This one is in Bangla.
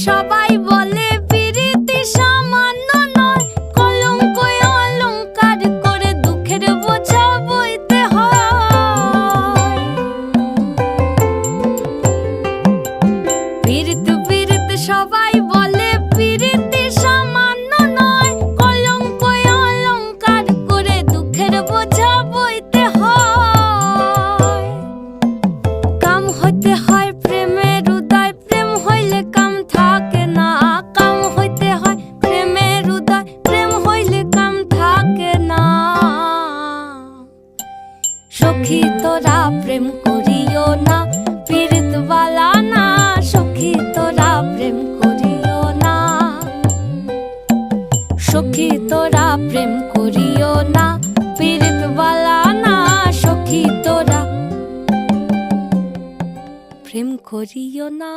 সবাই বলে পিরিতি সামান্য নয়, কলঙ্ক অলংকার করে দুঃখের বোঝা বইতে হয়। পিরিত পিরিত সবাই বলে পিরিতি সামান্য নয়, কলঙ্ক অলংকার করে দুঃখের বোঝা বইতে হয়। কাম হইতে হয় প্রেমের উদয়, প্রেম হইলে কাম থাকে না। কাম হইতে হয় প্রেমের উদয়, প্রেম হইলে কাম থাকে না। সখী তোরা প্রেম করিও না, পীড়িত বালা না। সখী তোরা প্রেম করিও না, সখী তোরা প্রেম করিও না, পীড়িত বালা না। সখী তোরা প্রেম করিও না।